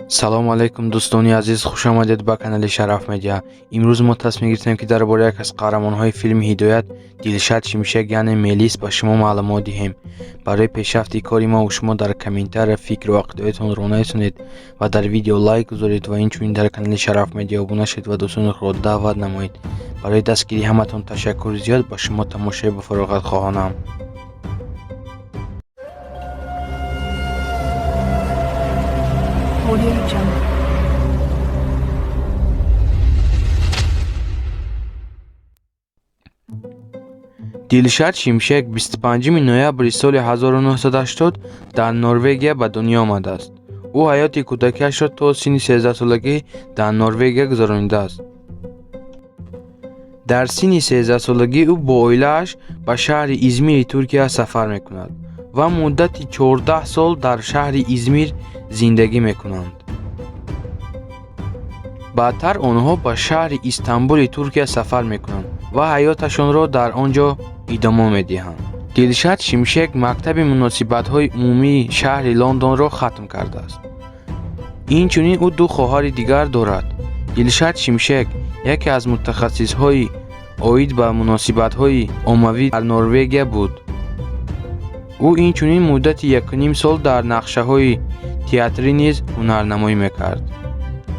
салому алайкум дӯстони азиз, хушомадед ба канали Шараф Медиа. имрӯз мо тасмим гирифтем ки дар бораи яке аз қаҳрамонҳои филми ҳидоят Дилшад Шимшек яъне Мелис ба шумо маълумот диҳем. барои пешрафти кори мо шумо дар комментария фикру ақидоятон ронависонед ва дар видео лайк гузоред ва инчунин дар канали Шараф Медиа обуна шавед ва дӯстони худро даъват намоед. барои дастгирии ҳаматон ташаккури зиёд. ба шумо тамошои ба фароғат хоҳонам. Дилшад Шимшек 25 ноябри соли 1980 дар Норвегия ба дунё омадааст. ӯ ҳаёти кӯдакиашро то синни 13 солагӣ дар Норвегия гузаронидааст. дар синни 13 солагӣ ӯ бо оилааш ба шаҳри Измири Туркия сафар мекунад ва муддати 14 сол дар шаҳри Измир зиндагӣ мекунанд. баъдтар онҳо ба шаҳри Истанбули Туркия сафар мекунанд ва ҳаёташонро дар он ҷо идома медиҳанд. Дилшад Шимшек мактаби муносибатҳои умумии шаҳри Лондонро хатм кардааст. инчунин ӯ ду хоҳари дигар дорад. Дилшад Шимшек яке аз мутахассисҳои оид ба муносибатҳои оммавӣ дар Норвегия буд. ӯ инчунин муддати 1.5 сол дар нақшаҳои театрӣ низ ҳунарнамоӣ мекард.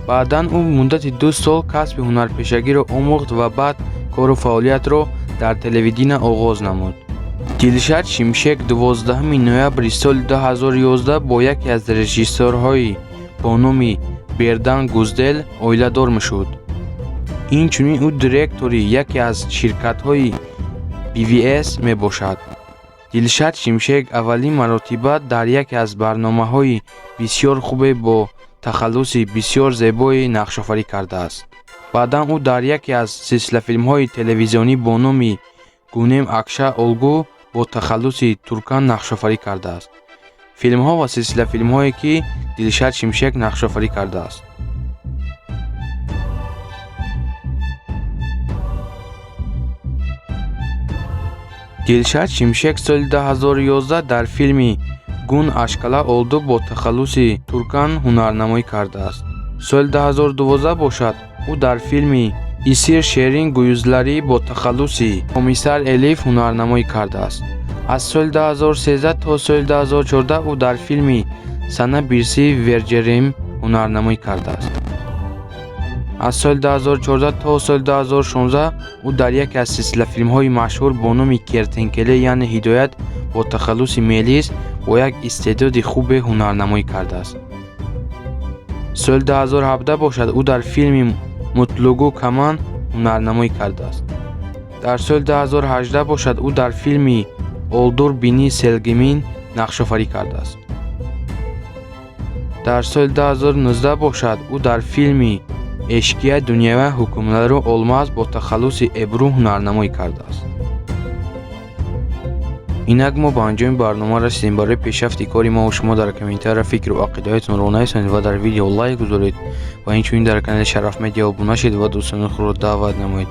баъдан ӯ муддати 2 сол касби ҳунарпешагиро омӯхт ва баъд кору фаъолиятро дар телевидение оғоз намуд. Дилшад Шимшек 12 ноябри соли 2011 бо яке аз режиссёрҳои бо номи Бердан Гуздел оиладор мешуд. инчунин ӯ директори яке аз ширкатҳои BVS мебошад. Дилшад Шимшек аввалин маротиба дар яке аз барномаҳои бисёр хубе бо тахаллуси бисёр зебои нақшофарӣ кардааст. баъдан ӯ дар яке аз силсилафилмҳои телевизионӣ бо номи Гунем Акша Олгу бо тахаллуси туркан нақшофарӣ кардааст. филмҳо ва силсилафилмҳое ки Дилшад Шимшек нақшофарӣ кардааст. Дилшад Шимшек соли 2011 дар филми Гун Ашкала Олду бо тахаллуси туркан ҳунарнамоӣ кардааст. соли 2012 бошад, ӯ дар филми Исир Шерин Гӯюзларӣ бо тахаллуси Комиссар Элиф ҳунарнамоӣ кардааст. аз соли 2013 то соли 2014 ӯ дар филми Сана Бирси Верҷерем ҳунарнамоӣ кардааст. аз соли 2014 то соли 2016 ӯ дар яке аз силсилафилмҳои машҳур бо номи Кертенкеле яъне Ҳидоят бо тахаллуси Мелис бо як истеъдоди хубе ҳунарнамоӣ кардааст. соли 2017 бошад, ӯ дар филми Мутлугу Каман ҳунарнамоӣ кардааст. дар соли 2018 бошад, ӯ дар филми Олдур Бини Селгимин нақшофарӣ кардааст. дар соли 2019 бошад, ӯ дар филми Эшқияи дунявӣ ҳукмлару Олмаз бо тахаллуси Эбру ҳунарнамоӣ кардааст. инак мо ба анҷоми барнома расидем. барои пешрафти кори мо шумо дар комментария фикру ақидоятон ронависонед ва дар видео лайк гузоред ва инчунин дар канали Шараф Медиа обуна шавед ва дӯстони худро даъват намоед.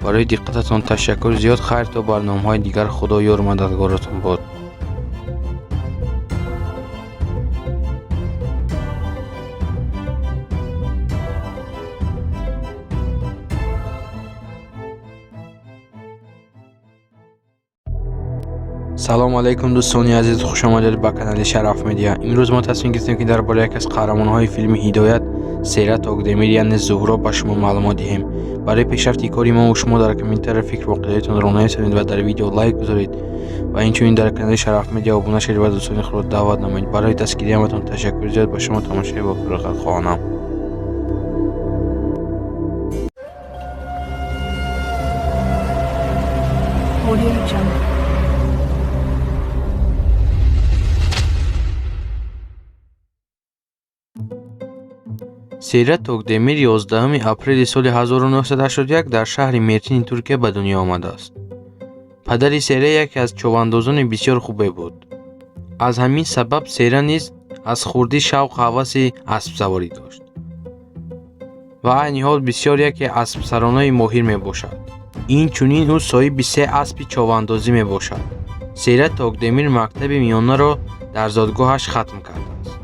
барои диққататон ташаккур зиёд. хайр то барномаҳои дигар. худо ёру мададгоратон бод. салому алайкум дӯстони азиз, хушомадед ба канали Шараф Медиа. имрӯз мо тасмим гирифтем ки дар бораи яке аз қаҳрамонҳои филми Ҳидоят Серат Огдемир яъне Зуҳро ба шумо маълумот диҳем. барои пешрафти кори мо шумо дар комментария фикру ақидоятон ронависонед ва дар видео лайк гузоред ва инчунин дар канали Шараф Медиа обуна шавед ва дӯстони худро даъват намоед. барои дастгирии ҳаматон ташаккури зиёд. ба шумо тамошои ба фароғат хоҳонам. Серат Огдемир 11 апрели соли 1981 дар шаҳри Мертини Туркия ба дунё омадааст. падари Сера яке аз човандозони бисёр хубе буд. аз ҳамин сабаб Сера низ аз хурдӣ шавқу ҳаваси аспсаворӣ дошт ва айни ҳол бисёр яке аспсаронаи моҳир мебошад. инчунин ӯ соҳиби 3 аспи човандозӣ мебошад. Серат Огдемир мактаби миёнаро дар зодгоҳаш хатм кардааст.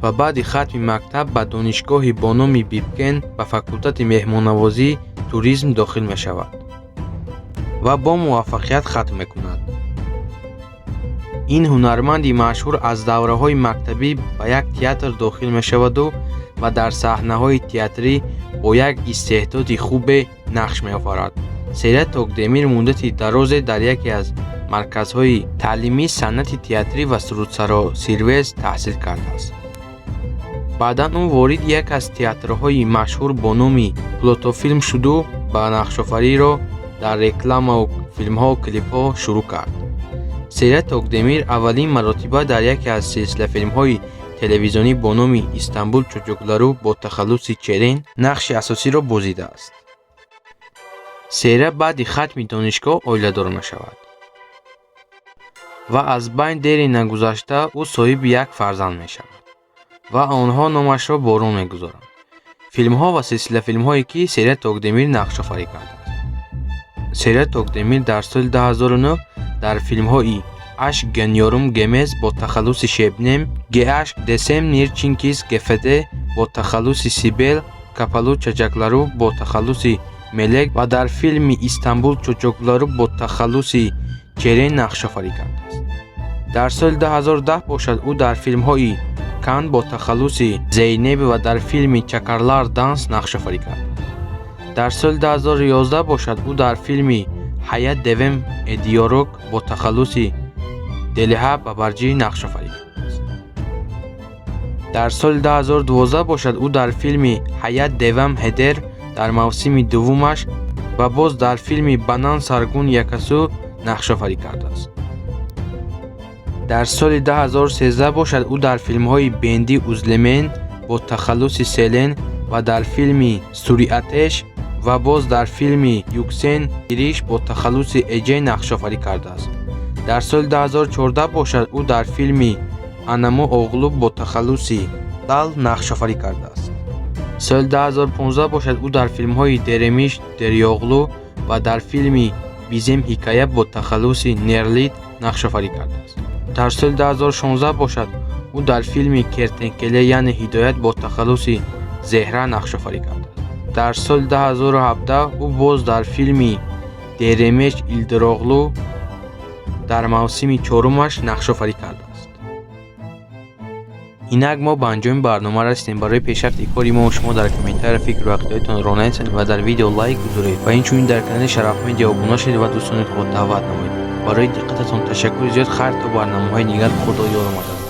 ва баъди хатми мактаб ба донишгоҳи бо номи Бибкен ба факултати меҳмоннавозӣ туризм дохил мешавад ва бо муваффақият хатм мекунад. ин ҳунарманди машҳур аз давраҳои мактабӣ ба як театр дохил мешаваду ва дар саҳнаҳои театрӣ бо як истеъдоди хубе нақш меофарад. Серят Токдемир муддати дарозе дар яке аз марказҳои таълимии санъати театрӣ ва сурудсаросирвез таҳсил кардааст. баъдан ӯ вориди яке аз театрҳои машҳур бо номи Плотофилм шуду ба нақшофариро дар рекламаву филмҳо клипҳо шурӯъ кард. Серят Токдемир аввалин маротиба дар яке аз силсилафилмҳои телевизионӣ бо номи Истанбул Чучуклару бо тахаллуси Черен нақши асосиро бозидааст. Серят баъди хатми донишгоҳ оиладор мешавад ва аз байн дери нагузашта ӯ соҳиби як фарзанд мешавад ва онҳо номашро Борон мегузоранд. филмҳо ва силсилафилмҳое ки Серят Токдемир нақшофарӣ кардааст. Серят Токдемир дар соли 2009 дар филмҳои Ашк Генёрум Гемез бо тахаллуси Шебнем, Геашк Десем Нирчинкис Гефеде бо тахаллуси Сибел, Капалу Чачаклару бо тахаллуси Мелек ва дар филми Истанбул Чучуклару бо тахаллуси Черен нақшофарӣ кардааст. дар соли 2010 бошад ӯ дар филмҳои Кан бо тахаллуси Зейнеб ва дар филми Чакарлар Данс нақшофарӣ кардааст. дар соли 2011 бошад ӯ дар филми Ҳаят Девем Эдиёрок бо тахаллуси Делиҳа Бабарҷӣ нақшофарӣ кардааст. дар соли 2012 бошад ӯ дар филми Ҳаят Девам Ҳедер дар мавсими дуввумаш ва боз дар филми Банан Саргун Якасу нақшофарӣ кардааст. дар соли 2013 бошад ӯ дар филмҳои Бенди Узлемен бо тахаллуси Селен ва дар филми Суриатеш ва боз дар филми Юксен Ириш бо тахаллуси Эҷей нақшофарӣ кардааст. дар соли 2014 бошад ӯ дар филми Анаму Оғлу бо тахаллуси Лал нақшофарӣ кардааст. соли 2015 бошад ӯ дар филмҳои Деремиш Дерёғлу ва дар филми Бизем ҳикоя бо тахаллуси Нерлит нақшофарӣ кардааст. дар соли 2016 бошад ӯ дар филми Кертенкеле яъне Ҳидоят бо тахаллуси Зеҳра нақшофарӣ кардааст. дар соли 2017 ӯ боз дар филми Деремеш Илдироғлу дар мавсими чорумаш нақшофарӣ кардааст. инак мо ба анҷоми барнома расидем. барои пешрафти кори мо шумо дар комментария фикру ақидаҳоятон ронависед ва дар видео лайк гузоред ва инчунин дар канали Шараф Медиа обуна шавед ва дӯстони худ даъват намоед. барои диққататон ташаккури зиёд. хайр то барномаҳои дигар. худо ёр омада.